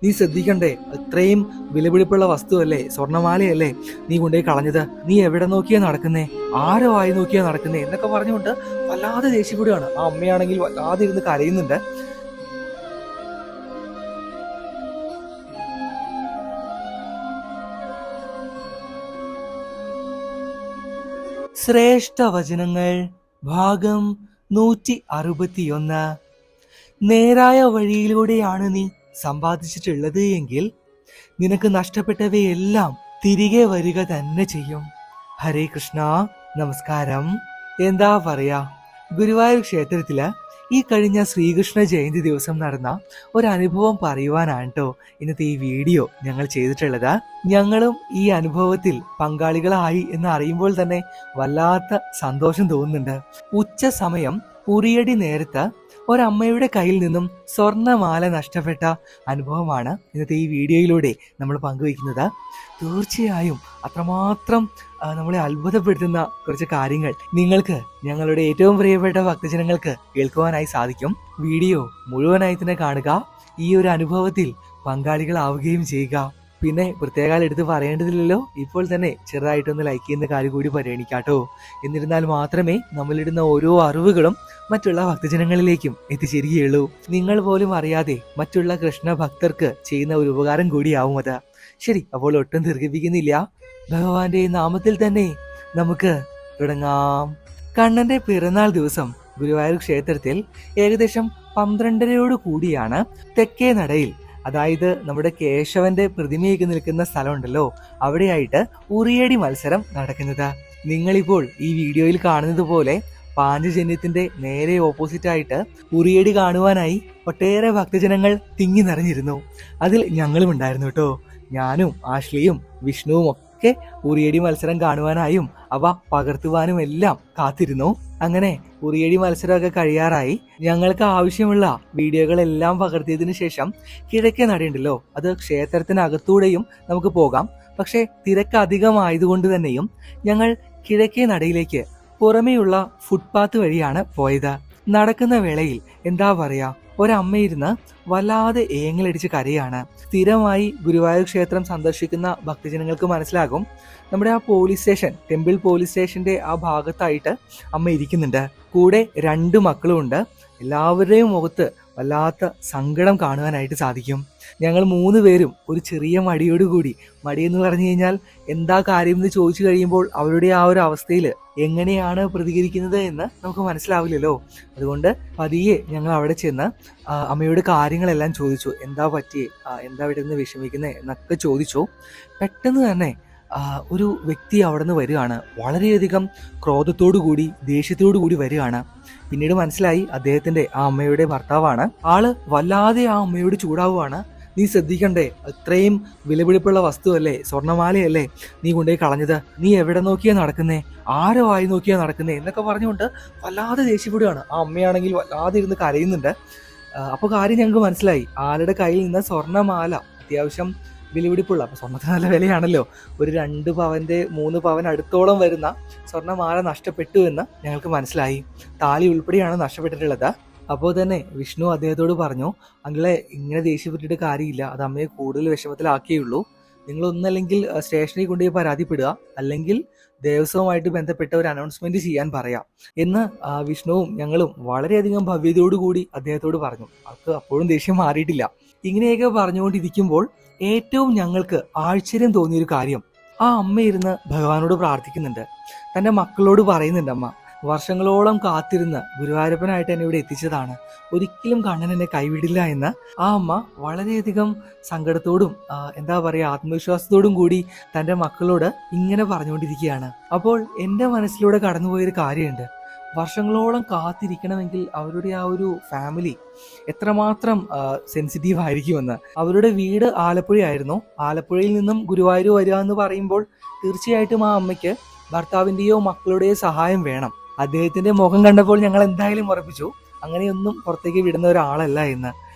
നീ ശ്രദ്ധിക്കണ്ടേ? ഇത്രയും വിലപിടിപ്പുള്ള വസ്തുവല്ലേ, സ്വർണ്ണമാലയല്ലേ നീ കൊണ്ടുപോയി കളഞ്ഞത്? നീ എവിടെ നോക്കിയാ നടക്കുന്നേ? ആരോ ആയി നോക്കിയാ നടക്കുന്നേ എന്നൊക്കെ പറഞ്ഞുകൊണ്ട് വല്ലാതെ ദേഷ്യപ്പെടുകയാണ്. ആ അമ്മയാണെങ്കിൽ വല്ലാതെ ഇരുന്ന് കരയുന്നുണ്ട്. ശ്രേഷ്ഠ വചനങ്ങൾ ഭാഗം 161. നേരായ വഴിയിലൂടെയാണ് നീ സമ്പാദിച്ചിട്ടുള്ളത് എങ്കിൽ നിനക്ക് നഷ്ടപ്പെട്ടവയെല്ലാം തിരികെ വരിക തന്നെ ചെയ്യും. ഹരേ കൃഷ്ണ. നമസ്കാരം. എന്താ പറയാ, ഗുരുവായൂർ ക്ഷേത്രത്തില് ഈ കഴിഞ്ഞ ശ്രീകൃഷ്ണ ജയന്തി ദിവസം നടന്ന ഒരനുഭവം പറയുവാനാണ് കേട്ടോ ഇന്നത്തെ ഈ വീഡിയോ ഞങ്ങൾ ചെയ്തിട്ടുള്ളത്. ഞങ്ങളും ഈ അനുഭവത്തിൽ പങ്കാളികളായി എന്ന് അറിയുമ്പോൾ തന്നെ വല്ലാത്ത സന്തോഷം തോന്നുന്നുണ്ട്. ഉച്ച സമയം ഉറിയടി നേരത്ത് ഒരമ്മയുടെ കയ്യിൽ നിന്നും സ്വർണ്ണമാല നഷ്ടപ്പെട്ട അനുഭവമാണ് ഇന്നത്തെ ഈ വീഡിയോയിലൂടെ നമ്മൾ പങ്കുവയ്ക്കുന്നത്. തീർച്ചയായും അത്രമാത്രം നമ്മളെ അത്ഭുതപ്പെടുത്തുന്ന കുറച്ച് കാര്യങ്ങൾ നിങ്ങൾക്ക്, ഞങ്ങളുടെ ഏറ്റവും പ്രിയപ്പെട്ട ഭക്തജനങ്ങൾക്ക് കേൾക്കുവാനായി സാധിക്കും. വീഡിയോ മുഴുവനായി തന്നെ കാണുക, ഈ ഒരു അനുഭവത്തിൽ പങ്കാളികളാവുകയും ചെയ്യുക. പിന്നെ പ്രത്യേകം എടുത്ത് പറയേണ്ടതില്ലല്ലോ, ഇപ്പോൾ തന്നെ ചെറുതായിട്ടൊന്ന് ലൈക്ക് ചെയ്യുന്ന കാര്യം കൂടി പരിഗണിക്കാട്ടോ. എന്നിരുന്നാൽ മാത്രമേ നമ്മളിടുന്ന ഓരോ അറിവുകളും മറ്റുള്ള ഭക്തജനങ്ങളിലേക്കും എത്തിച്ചേരുകയുള്ളൂ. നിങ്ങൾ പോലും അറിയാതെ മറ്റുള്ള കൃഷ്ണ ഭക്തർക്ക് ചെയ്യുന്ന ഒരു ഉപകാരം കൂടിയാവും അത്. ശരി, അപ്പോൾ ഒട്ടും ദീർഘിപ്പിക്കുന്നില്ല, ഭഗവാന്റെ നാമത്തിൽ തന്നെ നമുക്ക് തുടങ്ങാം. കണ്ണന്റെ പിറന്നാൾ ദിവസം ഗുരുവായൂർ ക്ഷേത്രത്തിൽ ഏകദേശം 12:30 കൂടിയാണ് തെക്കേ നടയിൽ, അതായത് നമ്മുടെ കേശവന്റെ പ്രതിമയൊക്കെ നിൽക്കുന്ന സ്ഥലമുണ്ടല്ലോ, അവിടെയായിട്ട് ഉറിയടി മത്സരം നടക്കുന്നത്. നിങ്ങളിപ്പോൾ ഈ വീഡിയോയിൽ കാണുന്നത് പോലെ പാഞ്ചജന്യത്തിന്റെ നേരെ ഓപ്പോസിറ്റ് ആയിട്ട് ഉറിയടി കാണുവാനായി ഒട്ടേറെ ഭക്തജനങ്ങൾ തിങ്ങി നിറഞ്ഞിരുന്നു. അതിൽ ഞങ്ങളും ഉണ്ടായിരുന്നു കേട്ടോ. ഞാനും ആഷ്ലിയും വിഷ്ണുവും ഒക്കെ ഉറിയടി മത്സരം കാണുവാനായും അവ പകർത്തുവാനും എല്ലാം കാത്തിരുന്നു. അങ്ങനെ ഉറിയടി മത്സരമൊക്കെ കഴിയാറായി. ഞങ്ങൾക്ക് ആവശ്യമുള്ള വീഡിയോകളെല്ലാം പകർത്തിയതിനു ശേഷം കിഴക്കേ നടയുണ്ടല്ലോ, അത് ക്ഷേത്രത്തിനകത്തൂടെയും നമുക്ക് പോകാം. പക്ഷെ തിരക്ക് അധികമായതുകൊണ്ട് തന്നെയും ഞങ്ങൾ കിഴക്കേ നടയിലേക്ക് പുറമേയുള്ള ഫുട്പാത്ത് വഴിയാണ് പോയത്. നടക്കുന്ന വേളയിൽ എന്താ പറയാ, ഒരമ്മയിരുന്ന് വല്ലാതെ ഏങ്ങലടിച്ച് കരയാണ്. സ്ഥിരമായി ഗുരുവായൂർ ക്ഷേത്രം സന്ദർശിക്കുന്ന ഭക്തജനങ്ങൾക്ക് മനസ്സിലാകും, നമ്മുടെ ആ പോലീസ് സ്റ്റേഷൻ, ടെമ്പിൾ പോലീസ് സ്റ്റേഷന്റെ ആ ഭാഗത്തായിട്ട് അമ്മ ഇരിക്കുന്നുണ്ട്. കൂടെ 2 മക്കളും ഉണ്ട്. എല്ലാവരുടെയും മുഖത്ത് വല്ലാത്ത സങ്കടം കാണുവാനായിട്ട് സാധിക്കും. ഞങ്ങൾ 3 പേരും ഒരു ചെറിയ മടിയോടുകൂടി, മടിയെന്ന് പറഞ്ഞു കഴിഞ്ഞാൽ എന്താ കാര്യം എന്ന് ചോദിച്ചു കഴിയുമ്പോൾ അവരുടെ ആ ഒരു അവസ്ഥയിൽ എങ്ങനെയാണ് പ്രതികരിക്കുന്നത് എന്ന് നമുക്ക് മനസ്സിലാവില്ലല്ലോ. അതുകൊണ്ട് പതിയെ ഞങ്ങൾ അവിടെ ചെന്ന് അമ്മയോട് കാര്യങ്ങളെല്ലാം ചോദിച്ചു. എന്താ പറ്റിയേ, എന്താ ഇവിടെ നിന്ന് വിഷമിക്കുന്നത് എന്നൊക്കെ ചോദിച്ചു. പെട്ടെന്ന് തന്നെ ഒരു വ്യക്തി അവിടെ നിന്ന് വരികയാണ്. വളരെയധികം ക്രോധത്തോടു കൂടി, ദേഷ്യത്തോടു കൂടി വരികയാണ്. പിന്നീട് മനസ്സിലായി അദ്ദേഹത്തിന്റെ, ആ അമ്മയുടെ ഭർത്താവാണ്. ആള് വല്ലാതെ ആ അമ്മയോട് ചൂടാവുകയാണ്. നീ ശ്രദ്ധിക്കണ്ടേ? ഇത്രയും വിലപിടിപ്പുള്ള വസ്തുവല്ലേ, സ്വർണ്ണമാലയല്ലേ നീ കൊണ്ടുപോയി കളഞ്ഞത്? നീ എവിടെ നോക്കിയാ നടക്കുന്നേ? ആരോ ആയി നോക്കിയാ നടക്കുന്നേ എന്നൊക്കെ പറഞ്ഞുകൊണ്ട് വല്ലാതെ ദേഷ്യപ്പെടുകയാണ്. ആ അമ്മയാണെങ്കിൽ വല്ലാതെ ഇരുന്ന് കരയുന്നുണ്ട്. അപ്പോൾ കാര്യം ഞങ്ങൾക്ക് മനസ്സിലായി. ആളുടെ കയ്യിൽ നിന്ന് സ്വർണ്ണമാല അത്യാവശ്യം വിലപിടിപ്പുള്ള, അപ്പൊ സ്വർണ്ണത്തിന് നല്ല വിലയാണല്ലോ, ഒരു 2 പവന്റെ 3 പവൻ അടുത്തോളം വരുന്ന സ്വർണ്ണമാല നഷ്ടപ്പെട്ടു എന്ന് ഞങ്ങൾക്ക് മനസ്സിലായി. താലി ഉൾപ്പെടെയാണ് നഷ്ടപ്പെട്ടിട്ടുള്ളത്. അപ്പോൾ തന്നെ വിഷ്ണു അദ്ദേഹത്തോട് പറഞ്ഞു, അങ്ങളെ ഇങ്ങനെ ദേഷ്യപ്പെട്ടിട്ട് കാര്യമില്ല, അത് അമ്മയെ കൂടുതൽ വിഷമത്തിലാക്കിയുള്ളൂ. നിങ്ങളൊന്നല്ലെങ്കിൽ സ്റ്റേഷനിൽ കൊണ്ടുപോയി പരാതിപ്പെടുക, അല്ലെങ്കിൽ ദേവസ്വവുമായിട്ട് ബന്ധപ്പെട്ട ഒരു അനൗൺസ്മെന്റ് ചെയ്യാൻ പറയാം എന്ന് വിഷ്ണുവും ഞങ്ങളും വളരെയധികം ഭവ്യതയോടുകൂടി അദ്ദേഹത്തോട് പറഞ്ഞു. അവർക്ക് അപ്പോഴും ദേഷ്യം മാറിയിട്ടില്ല. ഇങ്ങനെയൊക്കെ പറഞ്ഞുകൊണ്ടിരിക്കുമ്പോൾ ഏറ്റവും ഞങ്ങൾക്ക് ആശ്ചര്യം തോന്നിയൊരു കാര്യം, ആ അമ്മ ഇരുന്ന് ഭഗവാനോട് പ്രാർത്ഥിക്കുന്നുണ്ട്. തന്റെ മക്കളോട് പറയുന്നുണ്ട്, അമ്മ വർഷങ്ങളോളം കാത്തിരുന്ന് ഗുരുവായൂരപ്പനായിട്ട് എന്നെ ഇവിടെ എത്തിച്ചതാണ്, ഒരിക്കലും കണ്ണൻ എന്നെ കൈവിടില്ല എന്ന് ആ അമ്മ വളരെയധികം സങ്കടത്തോടും എന്താ പറയുക, ആത്മവിശ്വാസത്തോടും കൂടി തന്റെ മക്കളോട് ഇങ്ങനെ പറഞ്ഞുകൊണ്ടിരിക്കുകയാണ്. അപ്പോൾ എൻ്റെ മനസ്സിലൂടെ കടന്നുപോയൊരു കാര്യമുണ്ട്. വർഷങ്ങളോളം കാത്തിരിക്കണമെങ്കിൽ അവരുടെ ആ ഒരു ഫാമിലി എത്രമാത്രം സെൻസിറ്റീവ് ആയിരിക്കുമെന്ന്. അവരുടെ വീട് ആലപ്പുഴയായിരുന്നു. ആലപ്പുഴയിൽ നിന്നും ഗുരുവായൂർ വരിക എന്ന് പറയുമ്പോൾ തീർച്ചയായിട്ടും ആ അമ്മയ്ക്ക് ഭർത്താവിൻ്റെയോ മക്കളുടെയോ സഹായം വേണം. അദ്ദേഹത്തിന്റെ മുഖം കണ്ടപ്പോൾ ഞങ്ങൾ എന്തായാലും ഉറപ്പിച്ചു, അങ്ങനെയൊന്നും പുറത്തേക്ക് വിടുന്ന ഒരാളല്ല എന്ന്.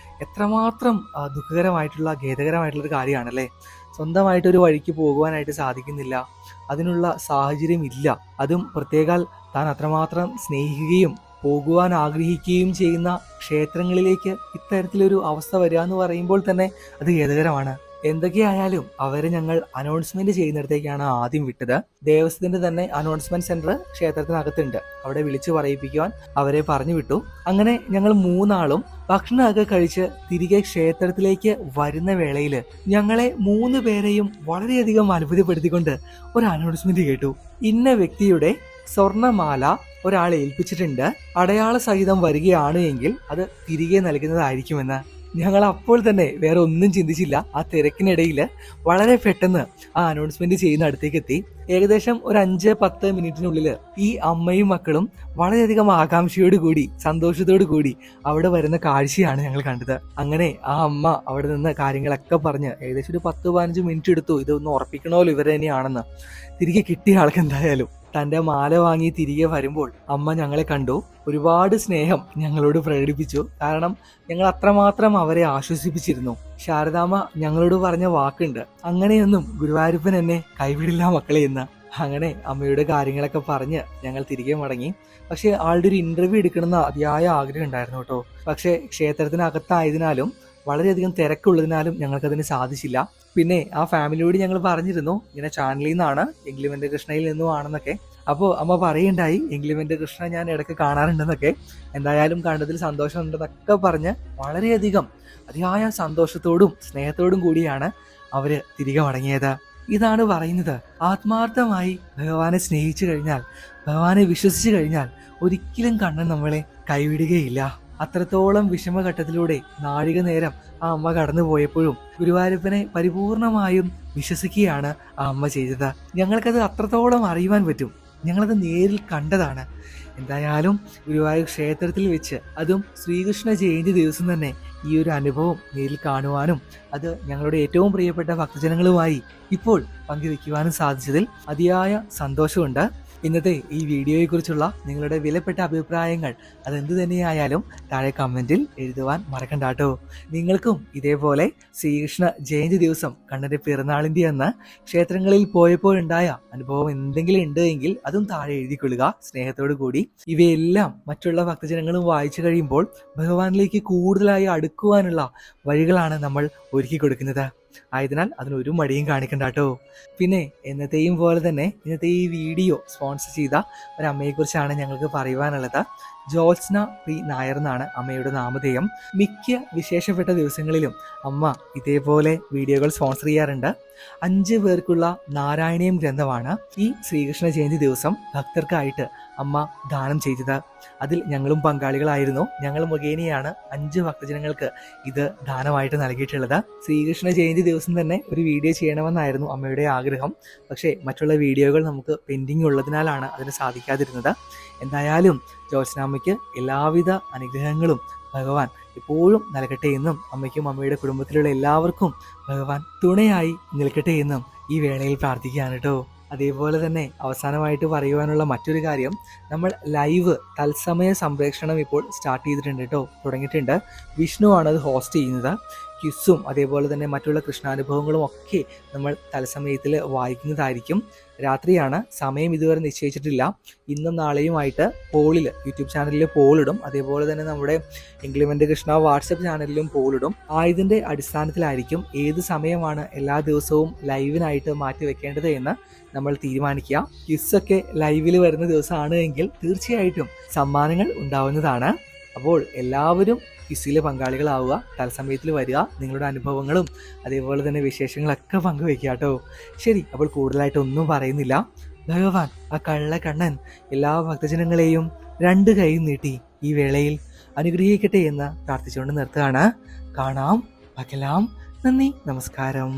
എത്രമാത്രം ദുഃഖകരമായിട്ടുള്ള, ഖേദകരമായിട്ടുള്ള ഒരു കാര്യമാണല്ലേ. സ്വന്തമായിട്ടൊരു വഴിക്ക് പോകുവാനായിട്ട് സാധിക്കുന്നില്ല, അതിനുള്ള സാഹചര്യം ഇല്ല. അതും പ്രത്യേകാൽ താൻ അത്രമാത്രം സ്നേഹിക്കുകയും പോകുവാൻ ആഗ്രഹിക്കുകയും ചെയ്യുന്ന ക്ഷേത്രങ്ങളിലേക്ക് ഇത്തരത്തിലൊരു അവസ്ഥ വരിക എന്ന് പറയുമ്പോൾ തന്നെ അത് ഖേദകരമാണ്. എന്തൊക്കെയായാലും അവരെ ഞങ്ങൾ അനൗൺസ്മെന്റ് ചെയ്യുന്നിടത്തേക്കാണ് ആദ്യം വിട്ടത്. ദേവസ്വത്തിന്റെ തന്നെ അനൗൺസ്മെന്റ് സെന്റർ ക്ഷേത്രത്തിനകത്തുണ്ട്. അവിടെ വിളിച്ചു പറയിപ്പിക്കുവാൻ അവരെ പറഞ്ഞു വിട്ടു. അങ്ങനെ ഞങ്ങൾ മൂന്നാളും ഭക്ഷണമൊക്കെ കഴിച്ച് തിരികെ ക്ഷേത്രത്തിലേക്ക് വരുന്ന വേളയിൽ ഞങ്ങളെ 3 പേരെയും വളരെയധികം അത്ഭുതപ്പെടുത്തിക്കൊണ്ട് ഒരു അനൗൺസ്മെന്റ് കേട്ടു. ഇന്ന വ്യക്തിയുടെ സ്വർണമാല ഒരാളെ ഏൽപ്പിച്ചിട്ടുണ്ട്, അടയാള സഹിതം വരികയാണ് എങ്കിൽ അത് തിരികെ നൽകുന്നതായിരിക്കുമെന്ന്. ഞങ്ങൾ അപ്പോൾ തന്നെ വേറെ ഒന്നും ചിന്തിച്ചില്ല. ആ തിരക്കിനിടയിൽ വളരെ പെട്ടെന്ന് ആ അനൗൺസ്മെന്റ് ചെയ്യുന്ന അടുത്തേക്ക് എത്തി. ഏകദേശം ഒരു 5-10 മിനിറ്റിനുള്ളിൽ ഈ അമ്മയും മക്കളും വളരെയധികം ആകാംക്ഷയോട് കൂടി സന്തോഷത്തോടു കൂടി അവിടെ വരുന്ന കാഴ്ചയാണ് ഞങ്ങൾ കണ്ടത്. അങ്ങനെ ആ അമ്മ അവിടെ നിന്ന് കാര്യങ്ങളൊക്കെ പറഞ്ഞ് ഏകദേശം ഒരു 10-15 മിനിറ്റ് എടുത്തു ഇതൊന്ന് ഉറപ്പിക്കണമല്ലോ ഇവരെ തന്നെയാണെന്ന്. തിരികെ കിട്ടിയ ആൾക്ക് എന്തായാലും തന്റെ മാല വാങ്ങി തിരികെ വരുമ്പോൾ അമ്മ ഞങ്ങളെ കണ്ടു, ഒരുപാട് സ്നേഹം ഞങ്ങളോട് പ്രകടിപ്പിച്ചു. കാരണം ഞങ്ങൾ അത്രമാത്രം അവരെ ആശ്വസിപ്പിച്ചിരുന്നു. ശാരദാമ്മ ഞങ്ങളോട് പറഞ്ഞ വാക്കുണ്ട്, അങ്ങനെയൊന്നും ഗുരുവായൂരപ്പൻ എന്നെ കൈവിടില്ല മക്കളെ എന്ന്. അങ്ങനെ അമ്മയുടെ കാര്യങ്ങളൊക്കെ പറഞ്ഞ് ഞങ്ങൾ തിരികെ മടങ്ങി. പക്ഷെ ആളുടെ ഒരു ഇന്റർവ്യൂ എടുക്കണമെന്ന് അതിയായ ആഗ്രഹം ഉണ്ടായിരുന്നു കേട്ടോ. പക്ഷെ ക്ഷേത്രത്തിനകത്തായതിനാലും വളരെയധികം തിരക്കുള്ളതിനാലും ഞങ്ങൾക്കതിന് സാധിച്ചില്ല. പിന്നെ ആ ഫാമിലിയോട് ഞങ്ങൾ പറഞ്ഞിരുന്നു ഇങ്ങനെ ചാനലിൽ നിന്നാണ്, എങ്കിലുമെന്റെ കൃഷ്ണയിൽ നിന്നുമാണെന്നൊക്കെ. അപ്പോൾ അമ്മ പറയുണ്ടായി എങ്കിലുമെന്റെ കൃഷ്ണ ഞാൻ ഇടയ്ക്ക് കാണാറുണ്ടെന്നൊക്കെ. എന്തായാലും കണ്ടതിൽ സന്തോഷമുണ്ടെന്നൊക്കെ പറഞ്ഞ് വളരെയധികം അതിയായ സന്തോഷത്തോടും സ്നേഹത്തോടും കൂടിയാണ് അവര് തിരികെ മടങ്ങിയത്. ഇതാണ് പറയുന്നത്, ആത്മാർത്ഥമായി ഭഗവാനെ സ്നേഹിച്ചു കഴിഞ്ഞാൽ, ഭഗവാനെ വിശ്വസിച്ചു കഴിഞ്ഞാൽ ഒരിക്കലും കണ്ണൻ നമ്മളെ കൈവിടുകയില്ല. അത്രത്തോളം വിഷമഘട്ടത്തിലൂടെ നാഴിക നേരം ആ അമ്മ കടന്നു പോയപ്പോഴും ഗുരുവായൂരപ്പനെ പരിപൂർണമായും വിശ്വസിക്കുകയാണ് ആ അമ്മ ചെയ്തത്. ഞങ്ങൾക്കത് അത്രത്തോളം അറിയുവാൻ പറ്റും. ഞങ്ങളത് നേരിൽ കണ്ടതാണ്. എന്തായാലും ഗുരുവായൂർ ക്ഷേത്രത്തിൽ വെച്ച്, അതും ശ്രീകൃഷ്ണ ജയന്തി ദിവസം തന്നെ ഈ ഒരു അനുഭവം നേരിൽ കാണുവാനും അത് ഞങ്ങളുടെ ഏറ്റവും പ്രിയപ്പെട്ട ഭക്തജനങ്ങളുമായി ഇപ്പോൾ പങ്കുവെക്കുവാനും സാധിച്ചതിൽ അതിയായ സന്തോഷമുണ്ട്. ഇന്നത്തെ ഈ വീഡിയോയെക്കുറിച്ചുള്ള നിങ്ങളുടെ വിലപ്പെട്ട അഭിപ്രായങ്ങൾ അതെന്ത് തന്നെയായാലും താഴെ കമന്റിൽ എഴുതുവാൻ മറക്കണ്ട കേട്ടോ. നിങ്ങൾക്കും ഇതേപോലെ ശ്രീകൃഷ്ണ ജയന്തി ദിവസം കണ്ണന്റെ പിറന്നാളിന്റെ അന്ന് ക്ഷേത്രങ്ങളിൽ പോയപ്പോഴുണ്ടായ അനുഭവം എന്തെങ്കിലും ഉണ്ട് എങ്കിൽ അതും താഴെ എഴുതിക്കൊള്ളുക സ്നേഹത്തോടു കൂടി. ഇവയെല്ലാം മറ്റുള്ള ഭക്തജനങ്ങളും വായിച്ചു കഴിയുമ്പോൾ ഭഗവാനിലേക്ക് കൂടുതലായി അടുക്കുവാനുള്ള വഴികളാണ് നമ്മൾ ഒരുക്കി കൊടുക്കുന്നത്. ആയതിനാൽ അതിനൊരു മടിയും കാണിക്കണ്ട കേട്ടോ. പിന്നെ എന്നത്തെയും പോലെ തന്നെ ഇന്നത്തെ ഈ വീഡിയോ സ്പോൺസർ ചെയ്ത ഒരമ്മയെക്കുറിച്ചാണ് ഞങ്ങൾക്ക് പറയുവാനുള്ളത്. ജോത്സ്ന പി നായർ എന്നാണ് അമ്മയുടെ നാമധേയം. മിക്ക വിശേഷപ്പെട്ട ദിവസങ്ങളിലും അമ്മ ഇതേപോലെ വീഡിയോകൾ സ്പോൺസർ ചെയ്യാറുണ്ട്. 5 പേർക്കുള്ള നാരായണീയം ഗ്രന്ഥമാണ് ഈ ശ്രീകൃഷ്ണ ജയന്തി ദിവസം ഭക്തർക്കായിട്ട് അമ്മ ദാനം ചെയ്തത്. അതിൽ ഞങ്ങളും പങ്കാളികളായിരുന്നു. ഞങ്ങൾ മുഖേനയാണ് 5 ഭക്തജനങ്ങൾക്ക് ഇത് ദാനമായിട്ട് നൽകിയിട്ടുള്ളത്. ശ്രീകൃഷ്ണ ജയന്തി ദിവസം തന്നെ ഒരു വീഡിയോ ചെയ്യണമെന്നായിരുന്നു അമ്മയുടെ ആഗ്രഹം. പക്ഷേ മറ്റുള്ള വീഡിയോകൾ നമുക്ക് പെൻഡിങ് ഉള്ളതിനാലാണ് അതിന് സാധിക്കാതിരുന്നത്. എന്തായാലും ജോത്സ്നാമ്മയ്ക്ക് എല്ലാവിധ അനുഗ്രഹങ്ങളും ഭഗവാൻ എപ്പോഴും നൽകട്ടെ എന്നും അമ്മയ്ക്കും അമ്മയുടെ കുടുംബത്തിലുള്ള എല്ലാവർക്കും ഭഗവാൻ തുണയായി നിൽക്കട്ടെ എന്നും ഈ വേളയിൽ പ്രാർത്ഥിക്കുകയാണ് കേട്ടോ. അതേപോലെ തന്നെ അവസാനമായിട്ട് പറയുവാനുള്ള മറ്റൊരു കാര്യം, നമ്മൾ ലൈവ് തത്സമയ സംപ്രേഷണം ഇപ്പോൾ സ്റ്റാർട്ട് ചെയ്തിട്ടുണ്ട് കേട്ടോ, തുടങ്ങിയിട്ടുണ്ട്. വിഷ്ണു ആണ് അത് ഹോസ്റ്റ് ചെയ്യുന്നത്. ക്വിസും അതേപോലെ തന്നെ മറ്റുള്ള കൃഷ്ണാനുഭവങ്ങളും ഒക്കെ നമ്മൾ തത്സമയത്തിൽ വായിക്കുന്നതായിരിക്കും. രാത്രിയാണ്, സമയം ഇതുവരെ നിശ്ചയിച്ചിട്ടില്ല. ഇന്നും നാളെയുമായിട്ട് പോളിൽ, യൂട്യൂബ് ചാനലിൽ പോളിടും. അതേപോലെ തന്നെ നമ്മുടെ എങ്കിലുമെന്റെ കൃഷ്ണ വാട്സപ്പ് ചാനലിലും പോളിടും. ആയതിൻ്റെ അടിസ്ഥാനത്തിലായിരിക്കും ഏത് സമയമാണ് എല്ലാ ദിവസവും ലൈവിനായിട്ട് മാറ്റി വെക്കേണ്ടത് എന്ന് നമ്മൾ തീരുമാനിക്കുക. ക്വിസൊക്കെ ലൈവിൽ വരുന്ന ദിവസമാണ് എങ്കിൽ തീർച്ചയായിട്ടും സമ്മാനങ്ങൾ ഉണ്ടാവുന്നതാണ്. അപ്പോൾ എല്ലാവരും ക്വിസിൽ പങ്കാളികളാവുക, തത്സമയത്തിൽ വരിക, നിങ്ങളുടെ അനുഭവങ്ങളും അതേപോലെ തന്നെ വിശേഷങ്ങളൊക്കെ പങ്കുവെക്കുക കേട്ടോ. ശരി, അപ്പോൾ കൂടുതലായിട്ട് ഒന്നും പറയുന്നില്ല. ഭഗവാൻ ആ കള്ളക്കണ്ണൻ എല്ലാ ഭക്തജനങ്ങളെയും 2 കൈ നീട്ടി ഈ വേളയിൽ അനുഗ്രഹിക്കട്ടെ എന്ന് പ്രാർത്ഥിച്ചുകൊണ്ട് നിർത്തുകയാണ്. കാണാം, പകലാം. നന്ദി, നമസ്കാരം.